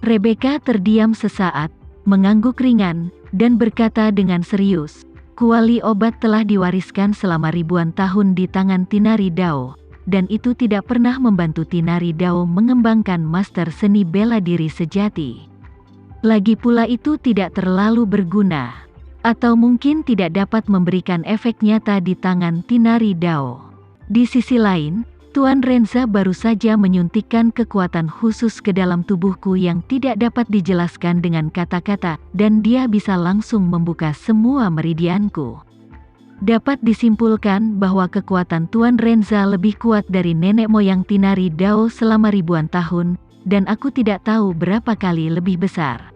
Rebecca terdiam sesaat, mengangguk ringan, dan berkata dengan serius, "Kuali obat telah diwariskan selama ribuan tahun di tangan Tinari Dao, dan itu tidak pernah membantu Tinari Dao mengembangkan master seni bela diri sejati. Lagi pula itu tidak terlalu berguna, atau mungkin tidak dapat memberikan efek nyata di tangan Tinari Dao. Di sisi lain, Tuan Renza baru saja menyuntikkan kekuatan khusus ke dalam tubuhku yang tidak dapat dijelaskan dengan kata-kata, dan dia bisa langsung membuka semua meridianku. Dapat disimpulkan bahwa kekuatan Tuan Renza lebih kuat dari nenek moyang Tinari Dao selama ribuan tahun, dan aku tidak tahu berapa kali lebih besar."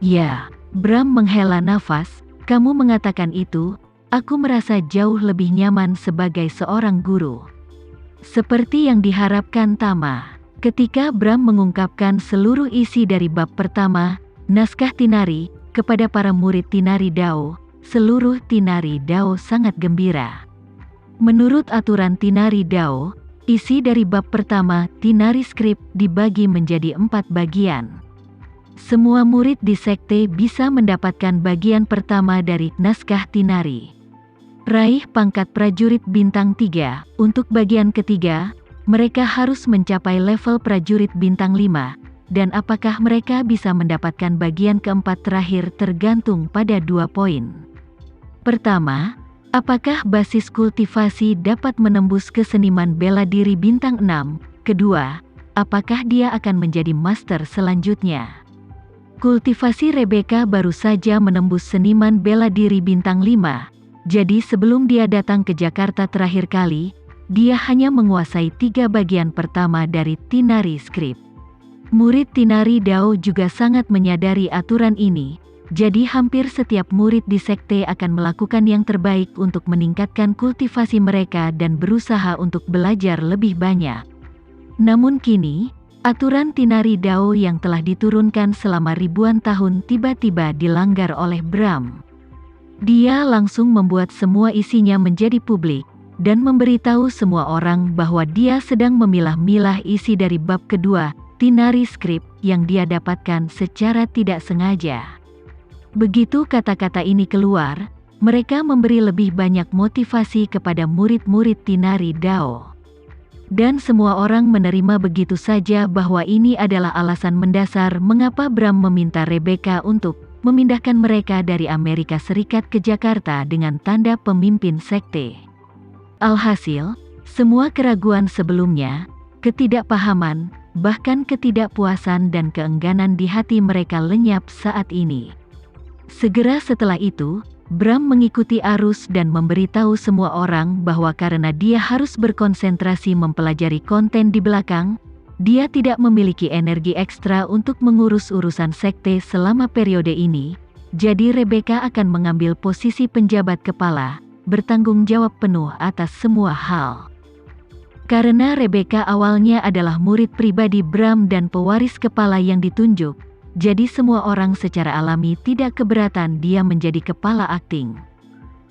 "Ya," Bram menghela nafas, "kamu mengatakan itu, aku merasa jauh lebih nyaman sebagai seorang guru." Seperti yang diharapkan Tama, ketika Bram mengungkapkan seluruh isi dari bab pertama, naskah Tinari, kepada para murid Tinari Dao, seluruh Tinari Dao sangat gembira. Menurut aturan Tinari Dao, isi dari bab pertama, Tinari Script, dibagi menjadi 4 bagian. Semua murid di sekte bisa mendapatkan bagian pertama dari naskah Tinari. Raih pangkat prajurit bintang 3, untuk bagian ketiga, mereka harus mencapai level prajurit bintang 5, dan apakah mereka bisa mendapatkan bagian keempat terakhir tergantung pada 2 poin. Pertama, apakah basis kultivasi dapat menembus ke seniman bela diri bintang 6? Kedua, apakah dia akan menjadi master selanjutnya? Kultivasi Rebecca baru saja menembus seniman bela diri bintang 5, jadi sebelum dia datang ke Jakarta terakhir kali, dia hanya menguasai 3 bagian pertama dari Tinari Script. Murid Tinari Dao juga sangat menyadari aturan ini, jadi hampir setiap murid di sekte akan melakukan yang terbaik untuk meningkatkan kultivasi mereka dan berusaha untuk belajar lebih banyak. Namun kini, aturan Tinari Dao yang telah diturunkan selama ribuan tahun tiba-tiba dilanggar oleh Bram. Dia langsung membuat semua isinya menjadi publik, dan memberitahu semua orang bahwa dia sedang memilah-milah isi dari bab kedua, Tinari Script, yang dia dapatkan secara tidak sengaja. Begitu kata-kata ini keluar, mereka memberi lebih banyak motivasi kepada murid-murid Tinari Dao. Dan semua orang menerima begitu saja bahwa ini adalah alasan mendasar mengapa Bram meminta Rebecca untuk memindahkan mereka dari Amerika Serikat ke Jakarta dengan tanda pemimpin sekte. Alhasil, semua keraguan sebelumnya, ketidakpahaman, bahkan ketidakpuasan dan keengganan di hati mereka lenyap saat ini. Segera setelah itu, Bram mengikuti arus dan memberitahu semua orang bahwa karena dia harus berkonsentrasi mempelajari konten di belakang, dia tidak memiliki energi ekstra untuk mengurus urusan sekte selama periode ini, jadi Rebecca akan mengambil posisi penjabat kepala, bertanggung jawab penuh atas semua hal. Karena Rebecca awalnya adalah murid pribadi Bram dan pewaris kepala yang ditunjuk, jadi semua orang secara alami tidak keberatan dia menjadi kepala akting.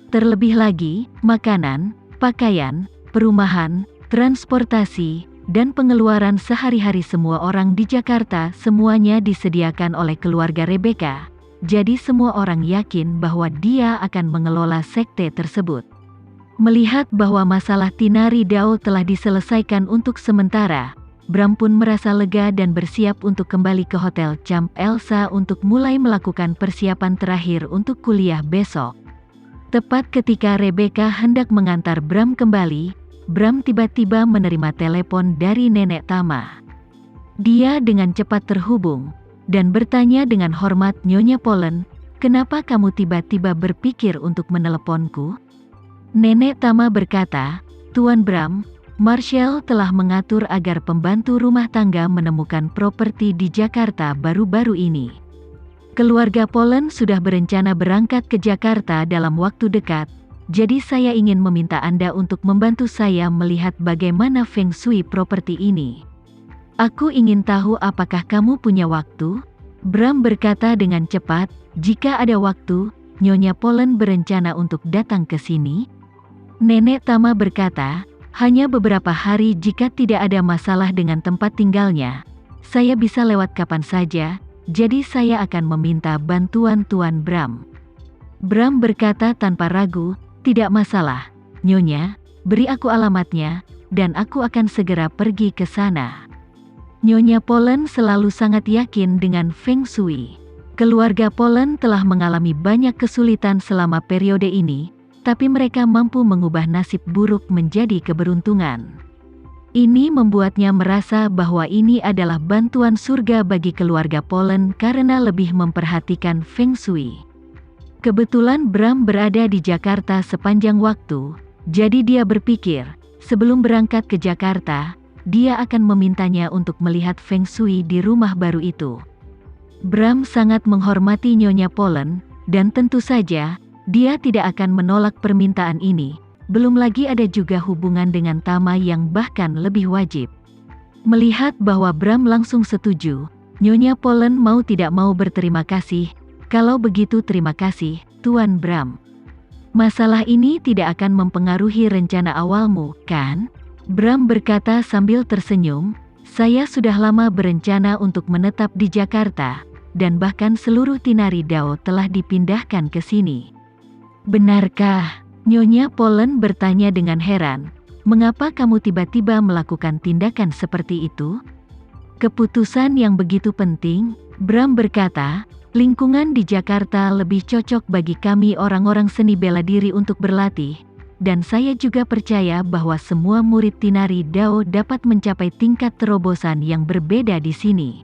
Terlebih lagi, makanan, pakaian, perumahan, transportasi, dan pengeluaran sehari-hari semua orang di Jakarta semuanya disediakan oleh keluarga Rebecca, jadi semua orang yakin bahwa dia akan mengelola sekte tersebut. Melihat bahwa masalah Tinari Dao telah diselesaikan untuk sementara, Bram pun merasa lega dan bersiap untuk kembali ke Hotel Camp Elsa untuk mulai melakukan persiapan terakhir untuk kuliah besok. Tepat ketika Rebecca hendak mengantar Bram kembali, Bram tiba-tiba menerima telepon dari Nenek Tama. Dia dengan cepat terhubung, dan bertanya dengan hormat, "Nyonya Pollen, kenapa kamu tiba-tiba berpikir untuk meneleponku?" Nenek Tama berkata, "Tuan Bram, Marshall telah mengatur agar pembantu rumah tangga menemukan properti di Jakarta baru-baru ini. Keluarga Pollen sudah berencana berangkat ke Jakarta dalam waktu dekat, jadi saya ingin meminta Anda untuk membantu saya melihat bagaimana feng shui properti ini. Aku ingin tahu apakah kamu punya waktu?" Bram berkata dengan cepat, "Jika ada waktu, Nyonya Pollen berencana untuk datang ke sini?" Nenek Tama berkata, "Hanya beberapa hari jika tidak ada masalah dengan tempat tinggalnya. Saya bisa lewat kapan saja, jadi saya akan meminta bantuan Tuan Bram. Bram berkata tanpa ragu, tidak masalah, Nyonya, beri aku alamatnya, dan aku akan segera pergi ke sana. Nyonya Pollen selalu sangat yakin dengan Feng Shui. Keluarga Pollen telah mengalami banyak kesulitan selama periode ini, tapi mereka mampu mengubah nasib buruk menjadi keberuntungan. Ini membuatnya merasa bahwa ini adalah bantuan surga bagi keluarga Pollen karena lebih memperhatikan Feng Shui. Kebetulan Bram berada di Jakarta sepanjang waktu, jadi dia berpikir, sebelum berangkat ke Jakarta, dia akan memintanya untuk melihat Feng Shui di rumah baru itu. Bram sangat menghormati Nyonya Pollen, dan tentu saja, dia tidak akan menolak permintaan ini. Belum lagi ada juga hubungan dengan Tama yang bahkan lebih wajib. Melihat bahwa Bram langsung setuju, Nyonya Pollen mau tidak mau berterima kasih. Kalau begitu terima kasih, Tuan Bram. Masalah ini tidak akan mempengaruhi rencana awalmu, kan? Bram berkata sambil tersenyum, saya sudah lama berencana untuk menetap di Jakarta, dan bahkan seluruh Tinari Dao telah dipindahkan ke sini. Benarkah? Nyonya Pollen bertanya dengan heran, mengapa kamu tiba-tiba melakukan tindakan seperti itu? Keputusan yang begitu penting, Bram berkata, lingkungan di Jakarta lebih cocok bagi kami orang-orang seni bela diri untuk berlatih, dan saya juga percaya bahwa semua murid Tinari Dao dapat mencapai tingkat terobosan yang berbeda di sini.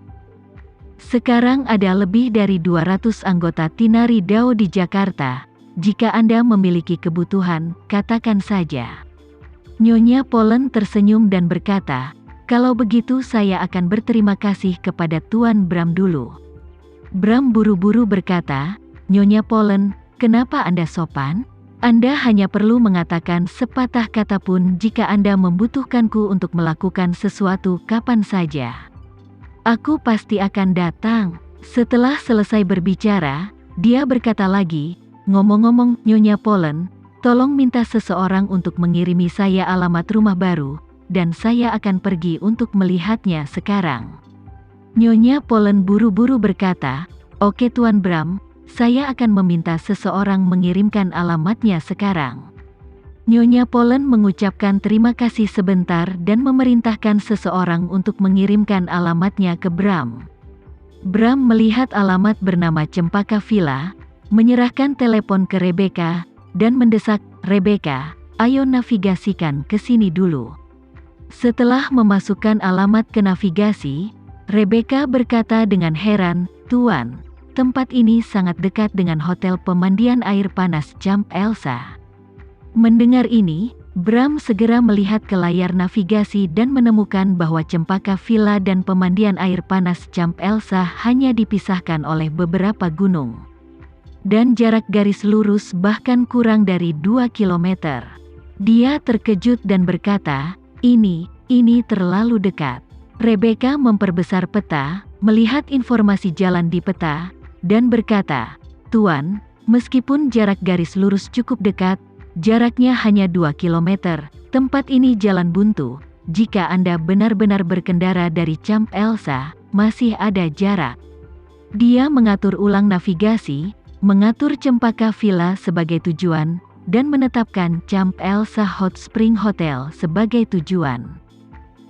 Sekarang ada lebih dari 200 anggota Tinari Dao di Jakarta. Jika Anda memiliki kebutuhan, katakan saja. Nyonya Pollen tersenyum dan berkata, kalau begitu saya akan berterima kasih kepada Tuan Bram dulu. Bram buru-buru berkata, Nyonya Pollen, kenapa Anda sopan? Anda hanya perlu mengatakan sepatah kata pun jika Anda membutuhkanku untuk melakukan sesuatu kapan saja. Aku pasti akan datang. Setelah selesai berbicara, dia berkata lagi, ngomong-ngomong Nyonya Pollen, tolong minta seseorang untuk mengirimi saya alamat rumah baru, dan saya akan pergi untuk melihatnya sekarang. Nyonya Pollen buru-buru berkata, oke Tuan Bram, saya akan meminta seseorang mengirimkan alamatnya sekarang. Nyonya Pollen mengucapkan terima kasih sebentar dan memerintahkan seseorang untuk mengirimkan alamatnya ke Bram. Bram melihat alamat bernama Cempaka Villa, menyerahkan telepon ke Rebecca, dan mendesak, Rebecca, ayo navigasikan ke sini dulu. Setelah memasukkan alamat ke navigasi, Rebecca berkata dengan heran, Tuan, tempat ini sangat dekat dengan hotel pemandian air panas Camp Elsa. Mendengar ini, Bram segera melihat ke layar navigasi dan menemukan bahwa Cempaka Villa dan pemandian air panas Camp Elsa hanya dipisahkan oleh beberapa gunung. Dan jarak garis lurus bahkan kurang dari 2 kilometer. Dia terkejut dan berkata, ini terlalu dekat. Rebecca memperbesar peta, melihat informasi jalan di peta, dan berkata, Tuan, meskipun jarak garis lurus cukup dekat, jaraknya hanya 2 kilometer, tempat ini jalan buntu. Jika Anda benar-benar berkendara dari Camp Elsa, masih ada jarak. Dia mengatur ulang navigasi, mengatur Cempaka Villa sebagai tujuan, dan menetapkan Camp Elsa Hot Spring Hotel sebagai tujuan.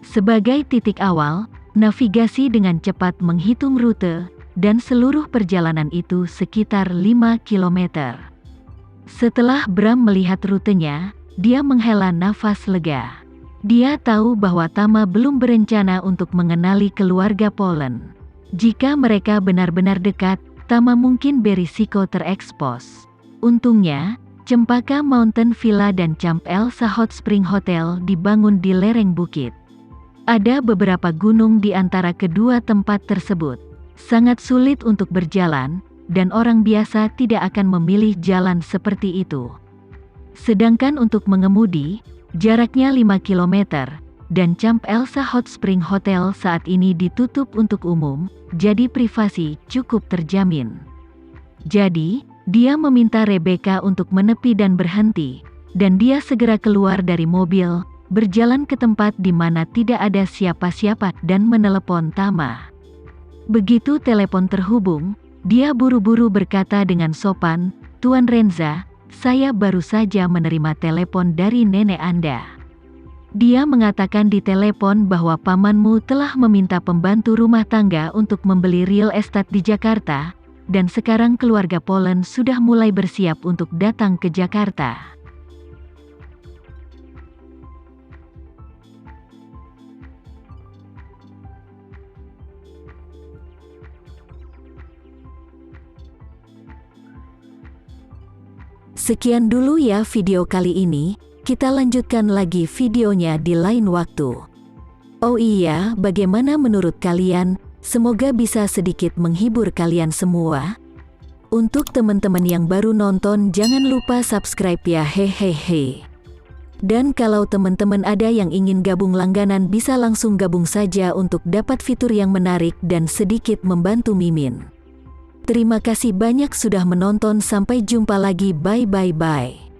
Sebagai titik awal, navigasi dengan cepat menghitung rute, dan seluruh perjalanan itu sekitar 5 kilometer. Setelah Bram melihat rutenya, dia menghela nafas lega. Dia tahu bahwa Tama belum berencana untuk mengenali keluarga Pollen. Jika mereka benar-benar dekat, Tama mungkin berisiko terekspos. Untungnya, Cempaka Mountain Villa dan Camp Elsa Hot Spring Hotel dibangun di lereng bukit. Ada beberapa gunung di antara kedua tempat tersebut. Sangat sulit untuk berjalan, dan orang biasa tidak akan memilih jalan seperti itu. Sedangkan untuk mengemudi, jaraknya 5 km, dan Camp Elsa Hot Spring Hotel saat ini ditutup untuk umum, jadi privasi cukup terjamin. Jadi, dia meminta Rebecca untuk menepi dan berhenti, dan dia segera keluar dari mobil, berjalan ke tempat di mana tidak ada siapa-siapa dan menelepon Tama. Begitu telepon terhubung, dia buru-buru berkata dengan sopan, "Tuan Renza, saya baru saja menerima telepon dari nenek Anda. Dia mengatakan di telepon bahwa pamanmu telah meminta pembantu rumah tangga untuk membeli real estate di Jakarta, dan sekarang keluarga Polen sudah mulai bersiap untuk datang ke Jakarta." Sekian dulu ya video kali ini, kita lanjutkan lagi videonya di lain waktu. Oh iya, bagaimana menurut kalian? Semoga bisa sedikit menghibur kalian semua. Untuk teman-teman yang baru nonton, jangan lupa subscribe ya, hehehe. Dan kalau teman-teman ada yang ingin gabung langganan, bisa langsung gabung saja untuk dapat fitur yang menarik dan sedikit membantu Mimin. Terima kasih banyak sudah menonton, sampai jumpa lagi, bye bye bye.